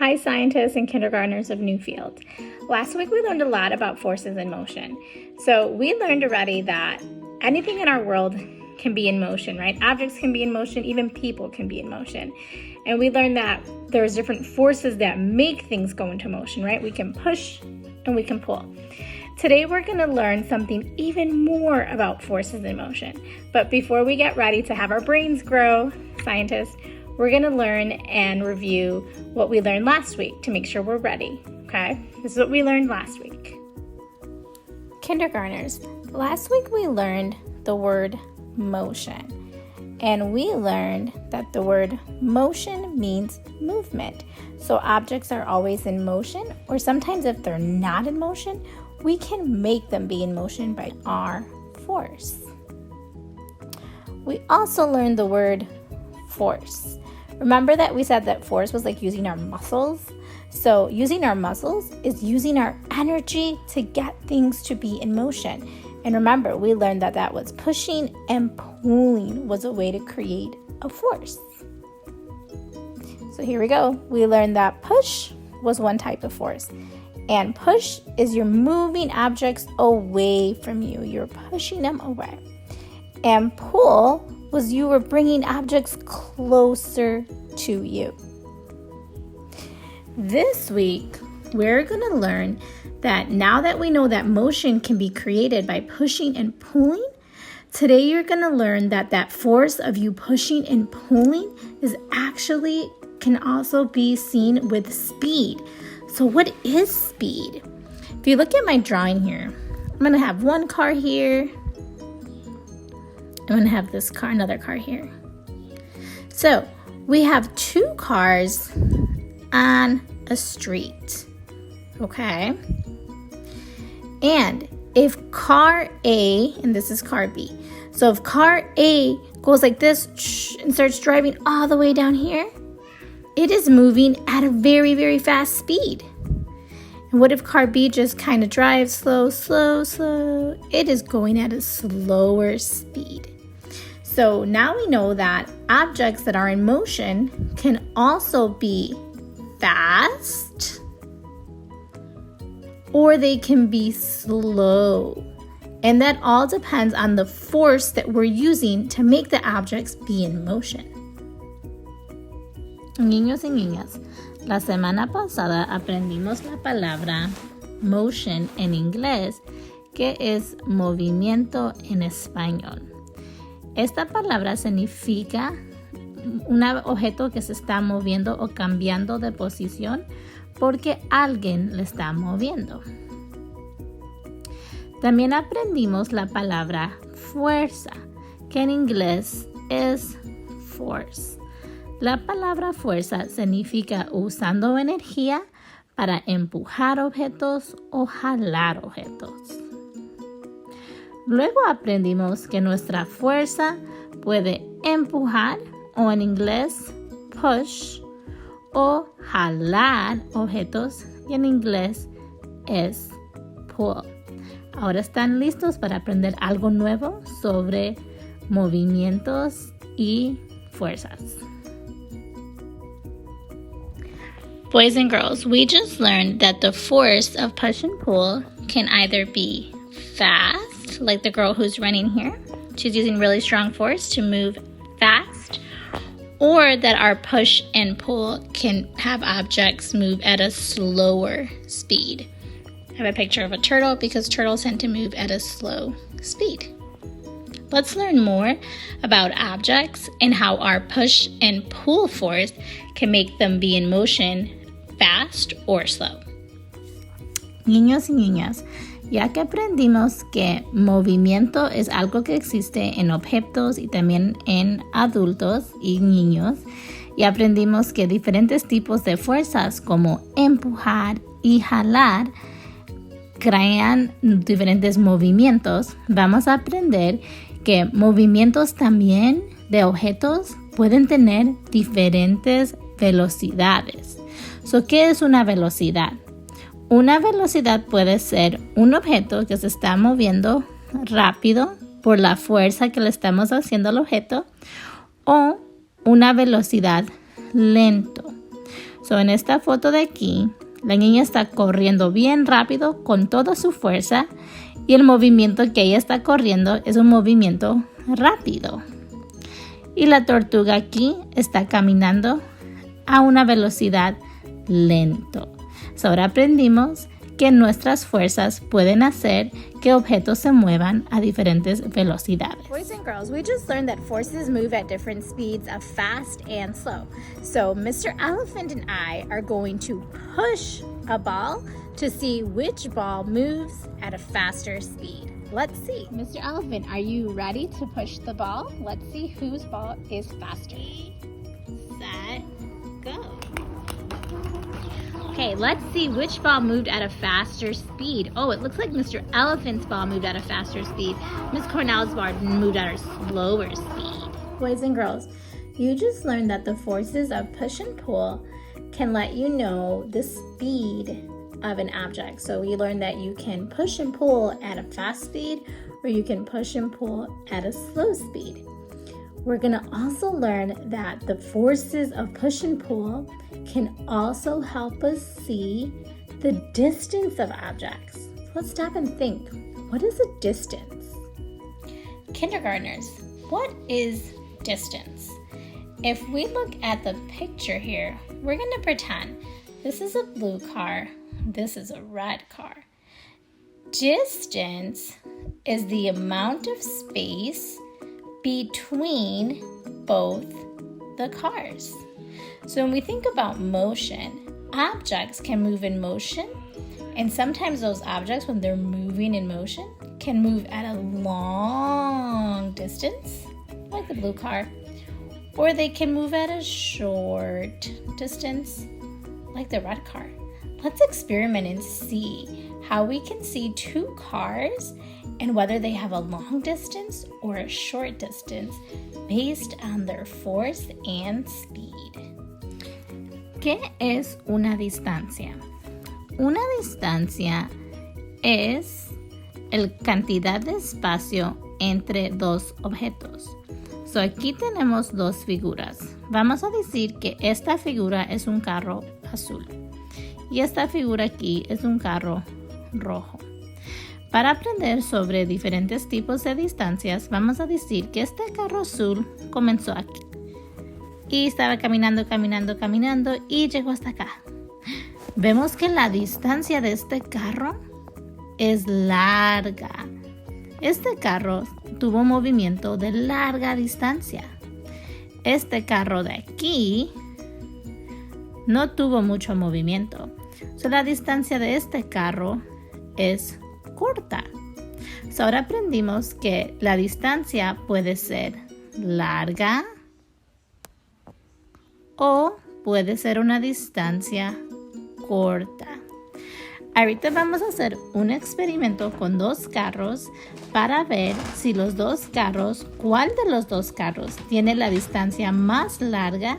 Hi, scientists and kindergartners of Newfield. Last week we learned a lot about forces in motion. So we learned already that anything in our world can be in motion, right? Objects can be in motion, even people can be in motion. And we learned that there's different forces that make things go into motion, right? We can push and we can pull. Today we're going to learn something even more about forces in motion. But before we get ready to have our brains grow, scientists, we're going to learn and review what we learned last week to make sure we're ready, okay? This is what we learned last week. Kindergartners, last week we learned the word motion. And we learned that the word motion means movement. So objects are always in motion, or sometimes if they're not in motion, we can make them be in motion by our force. We also learned the word force. Remember that we said that force was like using our muscles? So using our muscles is using our energy to get things to be in motion. And remember, we learned that that was pushing and pulling was a way to create a force. So here we go. We learned that push was one type of force. And push is you're moving objects away from you. You're pushing them away. And pull was you were bringing objects closer to you. This week, we're going to learn that now that we know that motion can be created by pushing and pulling, today you're going to learn that that force of you pushing and pulling is actually can also be seen with speed. So what is speed? If you look at my drawing here, I'm going to have one car here. I'm going to have this car, another car here. So we have two cars on a street, okay? And if car A, and this is car B, so if car A goes like this and starts driving all the way down here, it is moving at a very, very fast speed. And what if car B just kind of drives slow, slow, slow? It is going at a slower speed. So now we know that objects that are in motion can also be fast or they can be slow. And that all depends on the force that we're using to make the objects be in motion. Niños y niñas, la semana pasada aprendimos la palabra motion en inglés, que es movimiento en español. Esta palabra significa un objeto que se está moviendo o cambiando de posición porque alguien le está moviendo. También aprendimos la palabra fuerza, que en inglés es force. La palabra fuerza significa usando energía para empujar objetos o jalar objetos. Luego aprendimos que nuestra fuerza puede empujar o en inglés push o jalar objetos y en inglés es pull. Ahora están listos para aprender algo nuevo sobre movimientos y fuerzas. Boys and girls, we just learned that the force of push and pull can either be fast, like the girl who's running here. She's using really strong force to move fast. Or that our push and pull can have objects move at a slower speed. I have a picture of a turtle because turtles tend to move at a slow speed. Let's learn more about objects and how our push and pull force can make them be in motion fast or slow. Niños y niñas, ya que aprendimos que movimiento es algo que existe en objetos y también en adultos y niños, y aprendimos que diferentes tipos de fuerzas como empujar y jalar crean diferentes movimientos, vamos a aprender que movimientos también de objetos pueden tener diferentes velocidades. So, ¿qué es una velocidad? Una velocidad puede ser un objeto que se está moviendo rápido por la fuerza que le estamos haciendo al objeto o una velocidad lento. So, en esta foto de aquí, la niña está corriendo bien rápido con toda su fuerza y el movimiento que ella está corriendo es un movimiento rápido. Y la tortuga aquí está caminando a una velocidad lento. So, ahora aprendimos que nuestras fuerzas pueden hacer que objetos se muevan a diferentes velocidades. Boys and girls, we just learned that forces move at different speeds of fast and slow. So Mr. Elephant and I are going to push a ball to see which ball moves at a faster speed. Let's see. Mr. Elephant, are you ready to push the ball? Let's see whose ball is faster. Set, go. Okay, let's see which ball moved at a faster speed. Oh, it looks like Mr. Elephant's ball moved at a faster speed. Miss Cornell's ball moved at a slower speed. Boys and girls, you just learned that the forces of push and pull can let you know the speed of an object. So we learned that you can push and pull at a fast speed, or you can push and pull at a slow speed. We're going to also learn that the forces of push and pull can also help us see the distance of objects. Let's stop and think. What is a distance? Kindergartners, what is distance? If we look at the picture here, we're going to pretend this is a blue car, this is a red car. Distance is the amount of space between both the cars. So when we think about motion, objects can move in motion, and sometimes those objects, when they're moving in motion, can move at a long distance, like the blue car, or they can move at a short distance, like the red car. Let's experiment and see how we can see two cars and whether they have a long distance or a short distance based on their force and speed. ¿Qué es una distancia? Una distancia es la cantidad de espacio entre dos objetos. So aquí tenemos dos figuras. Vamos a decir que esta figura es un carro azul y esta figura aquí es un carro rojo. Para aprender sobre diferentes tipos de distancias, vamos a decir que este carro azul comenzó aquí y estaba caminando y llegó hasta acá. Vemos que la distancia de este carro es larga. Este carro tuvo movimiento de larga distancia. Este carro de aquí no tuvo mucho movimiento. So, la distancia de este carro es corta. So, ahora aprendimos que la distancia puede ser larga o puede ser una distancia corta. Ahorita vamos a hacer un experimento con dos carros para ver si los dos carros, cuál de los dos carros tiene la distancia más larga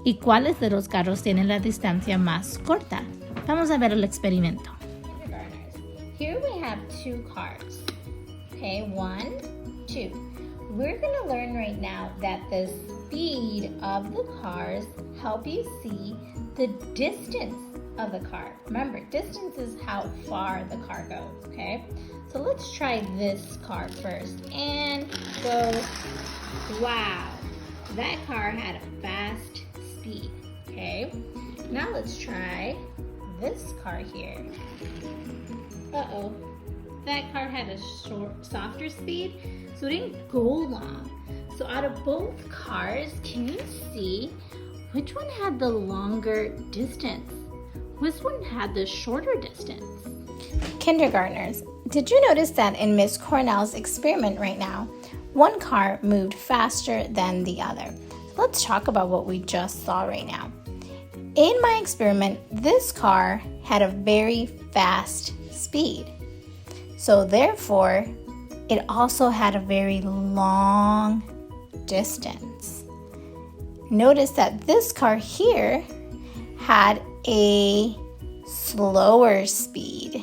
y cuáles de los carros tienen la distancia más corta. Vamos a ver el experimento. Kindergartners, here we have two cars. Okay, 1, 2. We're going to learn right now that the speed of the cars help you see the distance of the car. Remember, distance is how far the car goes, okay? So let's try this car first and go. Wow, that car had a fast speed, okay? Now let's try this car here. Uh-oh, that car had a softer speed, so it didn't go long. So out of both cars, can you see which one had the longer distance? Which one had the shorter distance? Kindergartners, did you notice that in Miss Cornell's experiment right now, one car moved faster than the other? Let's talk about what we just saw right now. In my experiment, this car had a very fast speed. So therefore, it also had a very long distance. Notice that this car here had a slower speed.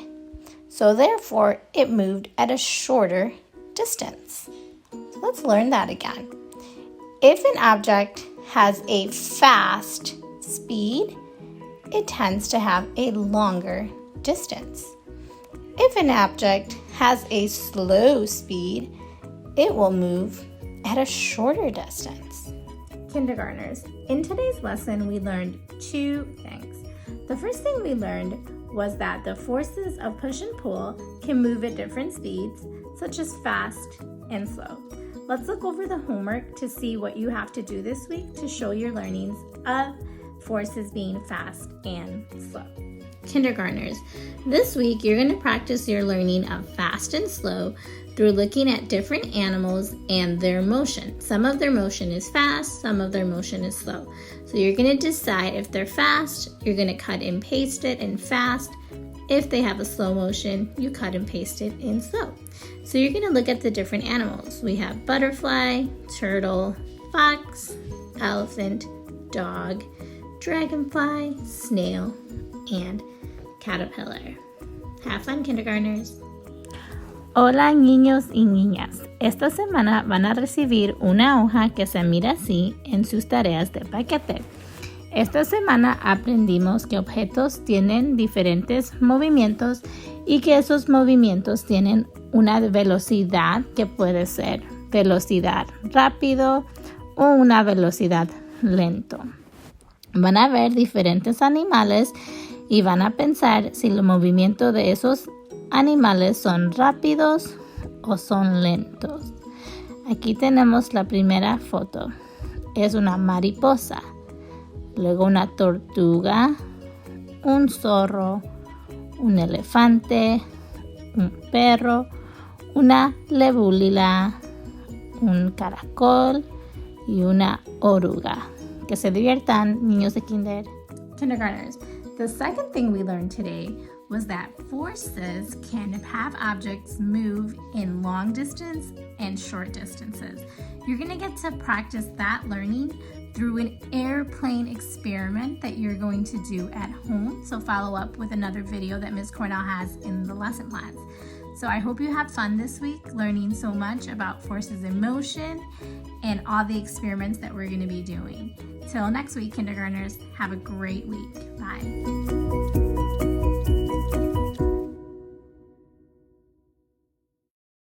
So therefore, it moved at a shorter distance. So let's learn that again. If an object has a fast speed it tends to have a longer distance. If an object has a slow speed, it will move at a shorter distance. Kindergartners, in today's lesson, we learned two things. The first thing we learned was that the forces of push and pull can move at different speeds, such as fast and slow. Let's look over the homework to see what you have to do this week to show your learnings of forces being fast and slow. Kindergartners, this week you're going to practice your learning of fast and slow through looking at different animals and their motion. Some of their motion is fast, some of their motion is slow. So you're going to decide if they're fast, you're going to cut and paste it in fast. If they have a slow motion, you cut and paste it in slow. So you're going to look at the different animals. We have butterfly, turtle, fox, elephant, dog, dragonfly, snail, and caterpillar. Have fun, kindergartners. Hola niños y niñas, esta semana van a recibir una hoja que se mira así en sus tareas de paquete. Esta semana aprendimos que objetos tienen diferentes movimientos y que esos movimientos tienen una velocidad que puede ser velocidad rápido o una velocidad lento. Van a ver diferentes animales y van a pensar si el movimiento de esos animales son rápidos o son lentos. Aquí tenemos la primera foto. Es una mariposa, luego una tortuga, un zorro, un elefante, un perro, una libélula, un caracol y una oruga. Que se diviertan, niños de kinder. Kindergartners, the second thing we learned today was that forces can have objects move in long distance and short distances. You're going to get to practice that learning through an airplane experiment that you're going to do at home. So follow up with another video that Ms. Cornell has in the lesson plans. So I hope you have fun this week learning so much about forces in motion and all the experiments that we're going to be doing. Till next week, kindergartners, have a great week. Bye.